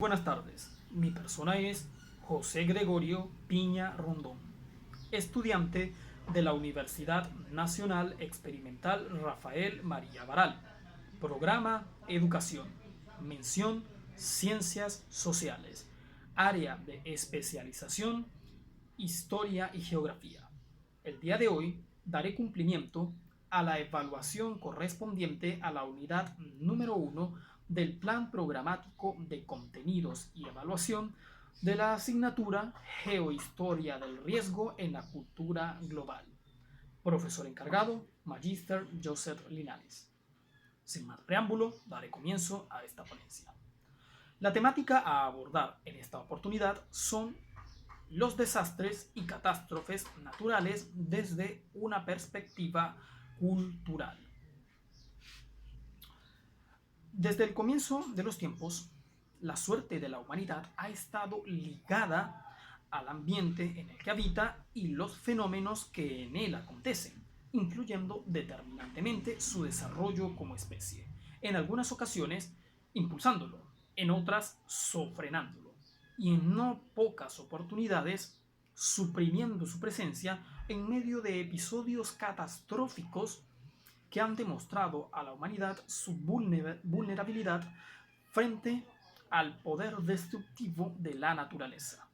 Buenas tardes, mi persona es José Gregorio Piña Rondón, estudiante de la Universidad Nacional Experimental Rafael María Baral, programa Educación, mención Ciencias Sociales, área de especialización Historia y Geografía. El día de hoy daré cumplimiento a la evaluación correspondiente a la unidad número 1 del Plan Programático de Contenidos y Evaluación de la asignatura Geohistoria del Riesgo en la Cultura Global. Profesor encargado, Magíster Joseph Linares. Sin más preámbulo, daré comienzo a esta ponencia. La temática a abordar en esta oportunidad son los desastres y catástrofes naturales desde una perspectiva cultural. Desde el comienzo de los tiempos, la suerte de la humanidad ha estado ligada al ambiente en el que habita y los fenómenos que en él acontecen, influyendo determinantemente su desarrollo como especie, en algunas ocasiones impulsándolo, en otras sofrenándolo, y en no pocas oportunidades suprimiendo su presencia en medio de episodios catastróficos que han demostrado a la humanidad su vulnerabilidad frente al poder destructivo de la naturaleza.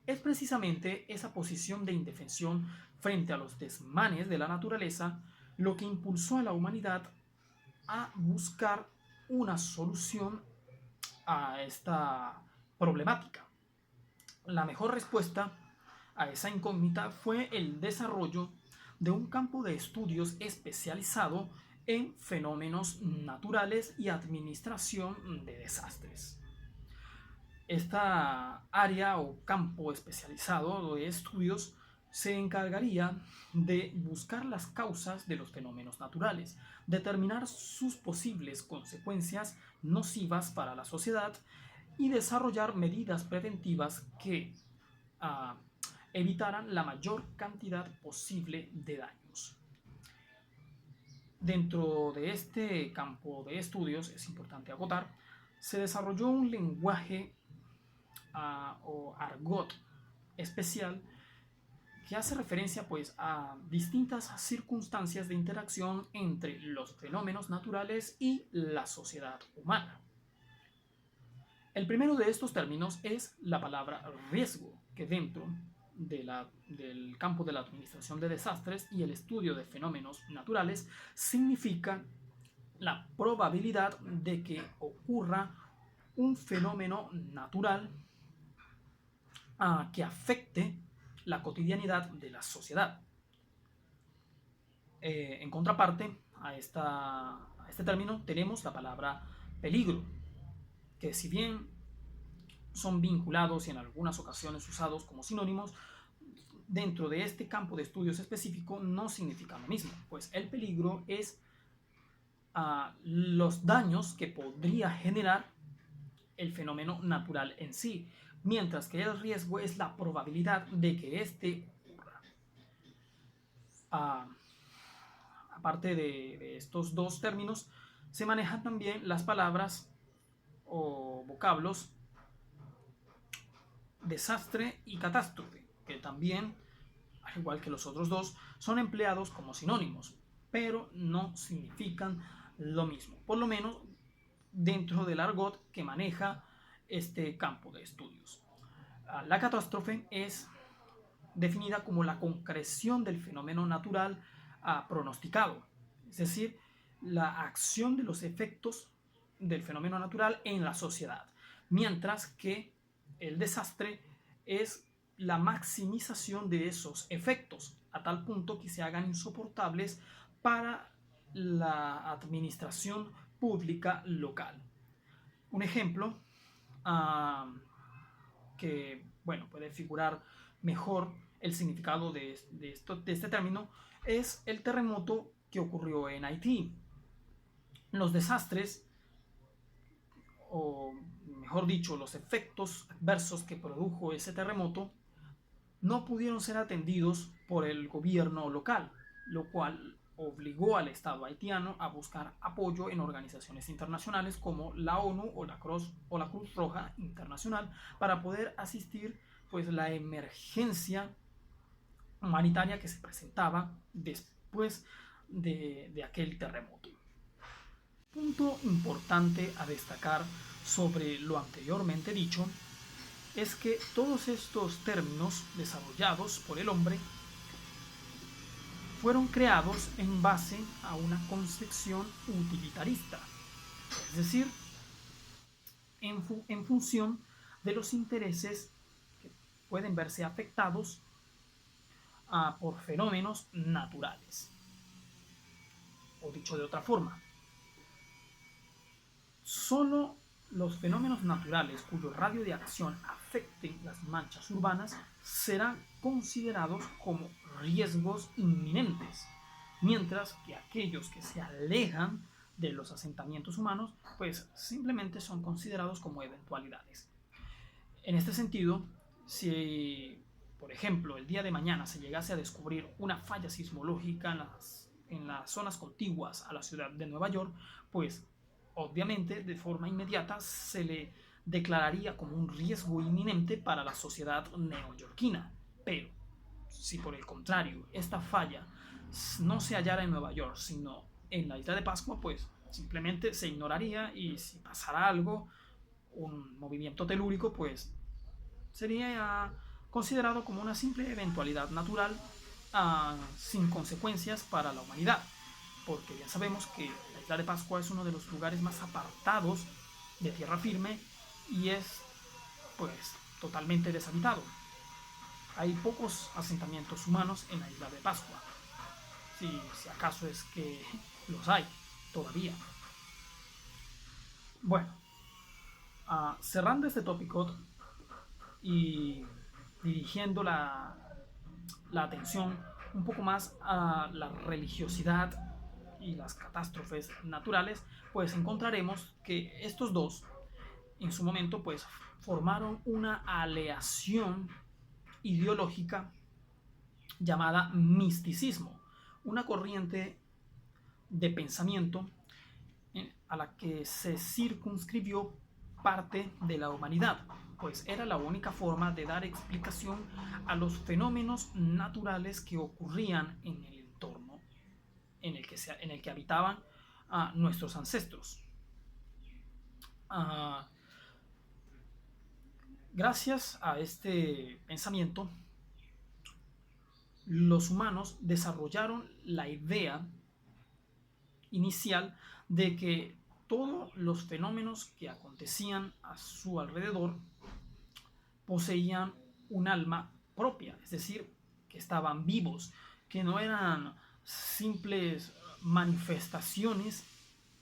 Es precisamente esa posición de indefensión frente a los desmanes de la naturaleza lo que impulsó a la humanidad a buscar una solución a esta problemática. La mejor respuesta a esa incógnita fue el desarrollo de un campo de estudios especializado en fenómenos naturales y administración de desastres. Esta área o campo especializado de estudios se encargaría de buscar las causas de los fenómenos naturales, determinar sus posibles consecuencias nocivas para la sociedad y desarrollar medidas preventivas que evitaran la mayor cantidad posible de daños. Dentro de este campo de estudios, es importante acotar, se desarrolló un lenguaje o argot especial que hace referencia pues a distintas circunstancias de interacción entre los fenómenos naturales y la sociedad humana. El primero de estos términos es la palabra riesgo, que dentro del campo de la administración de desastres y el estudio de fenómenos naturales significa la probabilidad de que ocurra un fenómeno natural que afecte la cotidianidad de la sociedad. En contraparte a este término tenemos la palabra peligro, que si bien son vinculados y en algunas ocasiones usados como sinónimos, dentro de este campo de estudios específico no significa lo mismo, pues el peligro es los daños que podría generar el fenómeno natural en sí, mientras que el riesgo es la probabilidad de que éste ocurra. Aparte de estos dos términos, se manejan también las palabras o vocablos desastre y catástrofe, que también, al igual que los otros dos, son empleados como sinónimos, pero no significan lo mismo, por lo menos dentro del argot que maneja este campo de estudios. La catástrofe es definida como la concreción del fenómeno natural pronosticado, es decir, la acción de los efectos del fenómeno natural en la sociedad, mientras que el desastre es la maximización de esos efectos a tal punto que se hagan insoportables para la administración pública local. Un ejemplo que puede figurar mejor el significado de este término es el terremoto que ocurrió en Haití. Los desastres, o mejor dicho, los efectos adversos que produjo ese terremoto no pudieron ser atendidos por el gobierno local, lo cual obligó al Estado haitiano a buscar apoyo en organizaciones internacionales como la ONU o la Cruz Roja Internacional para poder asistir pues la emergencia humanitaria que se presentaba después de aquel terremoto. Punto importante a destacar sobre lo anteriormente dicho es que todos estos términos desarrollados por el hombre fueron creados en base a una concepción utilitarista, es decir, en función de los intereses que pueden verse afectados por fenómenos naturales. O dicho de otra forma, solo los fenómenos naturales cuyo radio de acción afecten las manchas urbanas serán considerados como riesgos inminentes, mientras que aquellos que se alejan de los asentamientos humanos pues simplemente son considerados como eventualidades. En este sentido, si por ejemplo el día de mañana se llegase a descubrir una falla sismológica en las zonas contiguas a la ciudad de Nueva York, pues obviamente de forma inmediata se le declararía como un riesgo inminente para la sociedad neoyorquina. Pero si por el contrario esta falla no se hallara en Nueva York sino en la isla de Pascua, pues simplemente se ignoraría, y si pasara algo, un movimiento telúrico, pues sería considerado como una simple eventualidad natural sin consecuencias para la humanidad, porque ya sabemos que la isla de Pascua es uno de los lugares más apartados de tierra firme y es pues totalmente deshabitado. Hay pocos asentamientos humanos en la isla de Pascua, si acaso es que los hay todavía. Bueno, cerrando este tópico y dirigiendo la atención un poco más a la religiosidad y las catástrofes naturales, pues encontraremos que estos dos en su momento pues formaron una aleación ideológica llamada misticismo, una corriente de pensamiento a la que se circunscribió parte de la humanidad, pues era la única forma de dar explicación a los fenómenos naturales que ocurrían en el entorno en el que habitaban nuestros ancestros. Gracias a este pensamiento, los humanos desarrollaron la idea inicial de que todos los fenómenos que acontecían a su alrededor poseían un alma propia, es decir, que estaban vivos, que no eran simples manifestaciones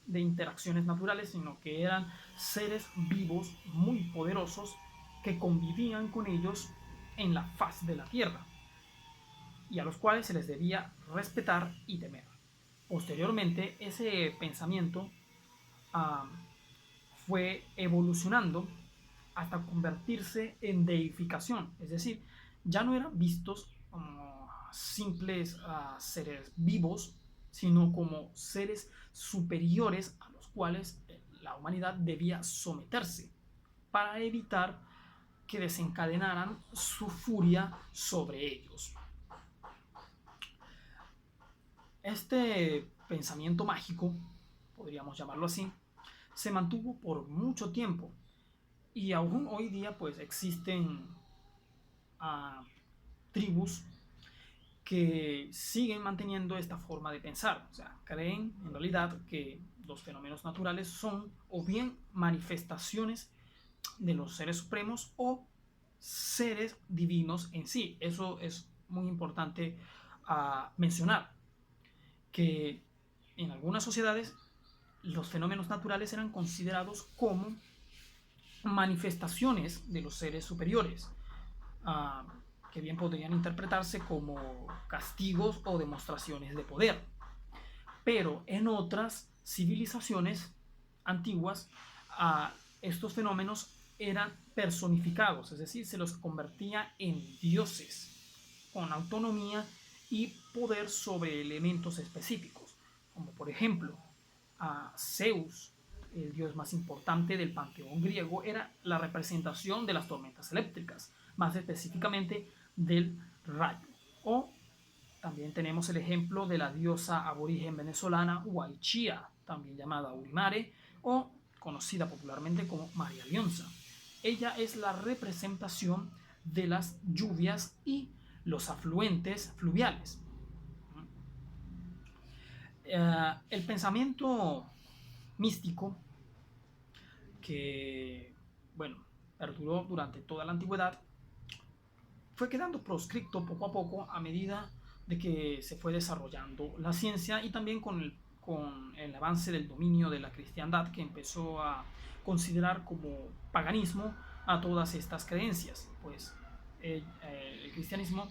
de interacciones naturales, sino que eran seres vivos muy poderosos que convivían con ellos en la faz de la tierra y a los cuales se les debía respetar y temer. Posteriormente, ese pensamiento fue evolucionando hasta convertirse en deificación, es decir, ya no eran vistos como simples seres vivos, sino como seres superiores a los cuales la humanidad debía someterse para evitar que desencadenaran su furia sobre ellos. Este pensamiento mágico, podríamos llamarlo así, se mantuvo por mucho tiempo y aún hoy día pues existen tribus que siguen manteniendo esta forma de pensar, o sea, creen en realidad que los fenómenos naturales son o bien manifestaciones de los seres supremos o seres divinos en sí. Eso es muy importante mencionar, que en algunas sociedades los fenómenos naturales eran considerados como manifestaciones de los seres superiores, que bien podrían interpretarse como castigos o demostraciones de poder. Pero en otras civilizaciones antiguas, estos fenómenos eran personificados, es decir, se los convertía en dioses con autonomía y poder sobre elementos específicos, como por ejemplo a Zeus, el dios más importante del panteón griego, era la representación de las tormentas eléctricas, más específicamente del rayo. O también tenemos el ejemplo de la diosa aborigen venezolana Huaychía, también llamada Urimare, o conocida popularmente como María Lionza. Ella es la representación de las lluvias y los afluentes fluviales. El pensamiento místico que, bueno, perduró durante toda la antigüedad, fue quedando proscripto poco a poco a medida de que se fue desarrollando la ciencia y también con el avance del dominio de la cristiandad, que empezó a considerar como paganismo a todas estas creencias, pues el cristianismo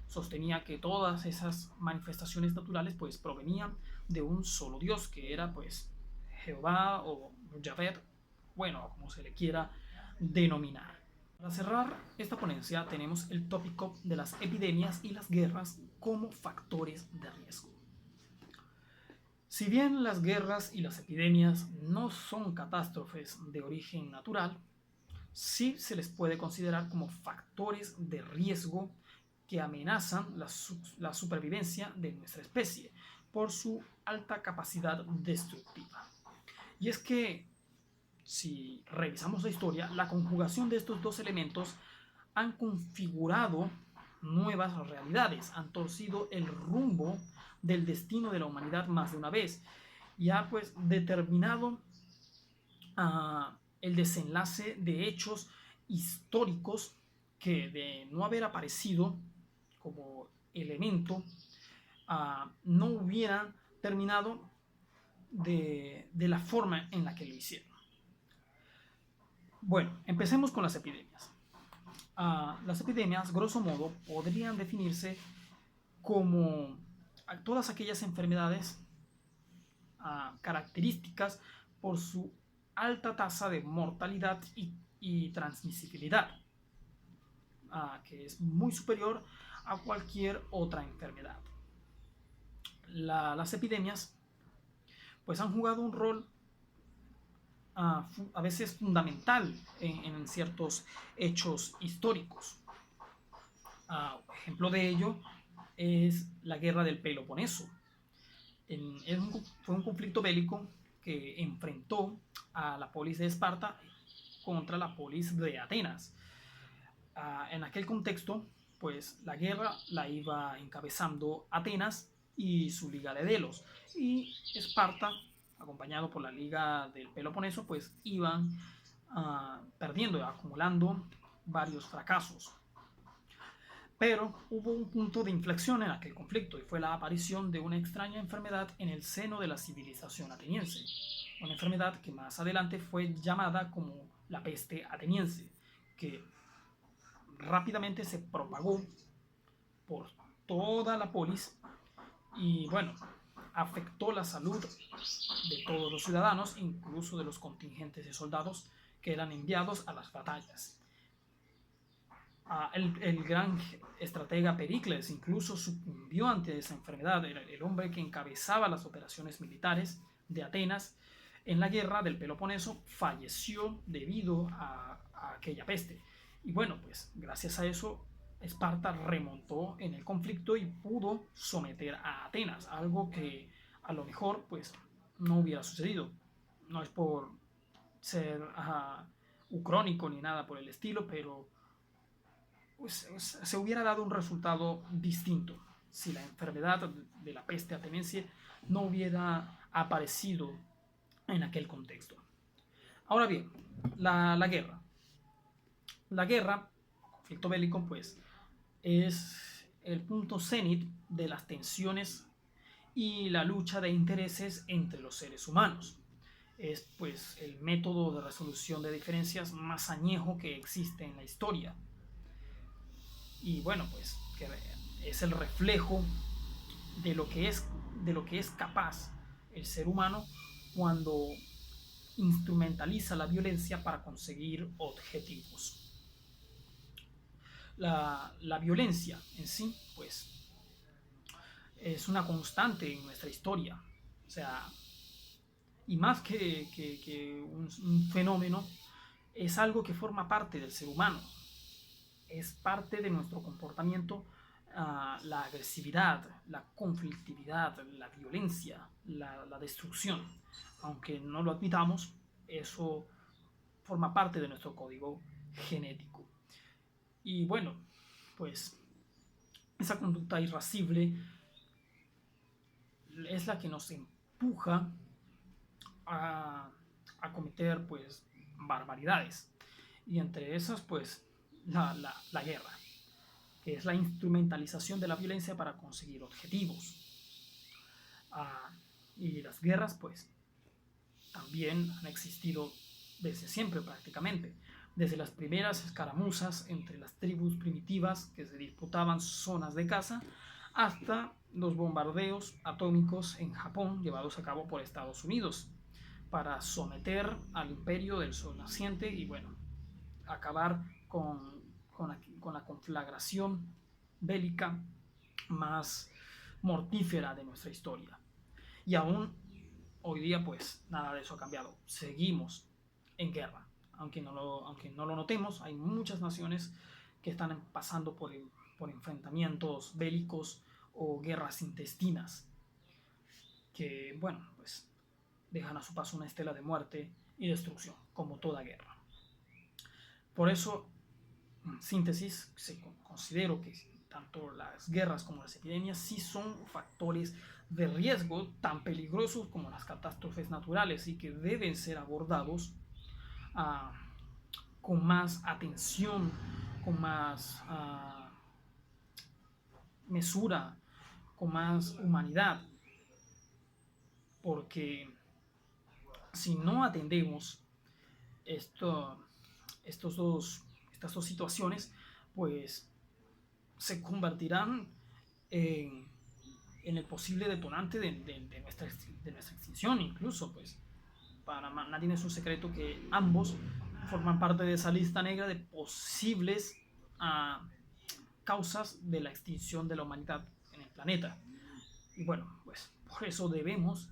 sostenía que todas esas manifestaciones naturales pues provenían de un solo Dios, que era pues Jehová o Yahvé, bueno, como se le quiera denominar. Para cerrar esta ponencia tenemos el tópico de las epidemias y las guerras como factores de riesgo. Si bien las guerras y las epidemias no son catástrofes de origen natural, sí se les puede considerar como factores de riesgo que amenazan la supervivencia de nuestra especie por su alta capacidad destructiva. Y es que, si revisamos la historia, la conjugación de estos dos elementos han configurado nuevas realidades, han torcido el rumbo del destino de la humanidad más de una vez y ha pues determinado el desenlace de hechos históricos que, de no haber aparecido como elemento, no hubieran terminado de la forma en la que lo hicieron. Bueno, empecemos con las epidemias. Las epidemias, grosso modo, podrían definirse como todas aquellas enfermedades características por su alta tasa de mortalidad y transmisibilidad, que es muy superior a cualquier otra enfermedad. Las epidemias pues han jugado un rol a veces fundamental en ciertos hechos históricos. Ejemplo de ello es la guerra del Peloponeso. Fue un conflicto bélico que enfrentó a la polis de Esparta contra la polis de Atenas. En aquel contexto, pues la guerra la iba encabezando Atenas y su liga de Delos, y Esparta, acompañado por la liga del Peloponeso, pues iban perdiendo y acumulando varios fracasos. Pero hubo un punto de inflexión en aquel conflicto y fue la aparición de una extraña enfermedad en el seno de la civilización ateniense. Una enfermedad que más adelante fue llamada como la peste ateniense, que rápidamente se propagó por toda la polis y, bueno, afectó la salud de todos los ciudadanos, incluso de los contingentes de soldados que eran enviados a las batallas. El gran estratega Pericles incluso sucumbió ante esa enfermedad. Era el hombre que encabezaba las operaciones militares de Atenas en la guerra del Peloponeso, falleció debido a aquella peste. Y bueno, pues gracias a eso Esparta remontó en el conflicto y pudo someter a Atenas, algo que a lo mejor pues no hubiera sucedido. No es por ser ucrónico ni nada por el estilo, pero pues, se hubiera dado un resultado distinto si la enfermedad de la peste ateniense no hubiera aparecido en aquel contexto. Ahora bien, la guerra. La guerra, conflicto bélico, pues, es el punto cenit de las tensiones y la lucha de intereses entre los seres humanos. Es, pues, el método de resolución de diferencias más añejo que existe en la historia. Y bueno, pues, que es el reflejo de lo que es capaz el ser humano cuando instrumentaliza la violencia para conseguir objetivos. La violencia en sí, pues, es una constante en nuestra historia. O sea, y más que un fenómeno, es algo que forma parte del ser humano, es parte de nuestro comportamiento, la agresividad, la conflictividad, la violencia, la destrucción. Aunque no lo admitamos, eso forma parte de nuestro código genético. Y bueno, pues esa conducta irascible es la que nos empuja a, a cometer pues barbaridades. Y entre esas pues la guerra, que es la instrumentalización de la violencia para conseguir objetivos. Ah, y las guerras pues también han existido desde siempre prácticamente, desde las primeras escaramuzas entre las tribus primitivas que se disputaban zonas de caza, hasta los bombardeos atómicos en Japón llevados a cabo por Estados Unidos para someter al imperio del sol naciente y bueno, acabar con la conflagración bélica más mortífera de nuestra historia. Y aún hoy día pues nada de eso ha cambiado. Seguimos en guerra. Aunque no lo notemos, hay muchas naciones que están pasando por enfrentamientos bélicos o guerras intestinas que, bueno, pues dejan a su paso una estela de muerte y destrucción, como toda guerra. Por eso, en síntesis, considero que tanto las guerras como las epidemias sí son factores de riesgo tan peligrosos como las catástrofes naturales y que deben ser abordados uh, con más atención, con más mesura, con más humanidad, porque si no atendemos esto, estas dos situaciones, pues se convertirán en el posible detonante de nuestra extinción. Incluso pues para nadie es un secreto que ambos forman parte de esa lista negra de posibles causas de la extinción de la humanidad en el planeta. Y bueno, pues por eso debemos,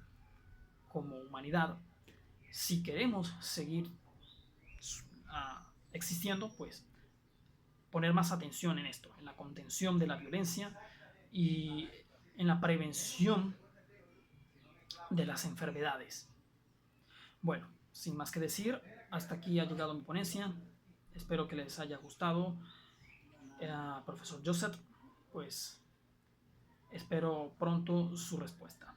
como humanidad, si queremos seguir existiendo, pues poner más atención en esto, en la contención de la violencia y en la prevención de las enfermedades. Bueno, sin más que decir, hasta aquí ha llegado mi ponencia. Espero que les haya gustado. Profesor Joseph, pues espero pronto su respuesta.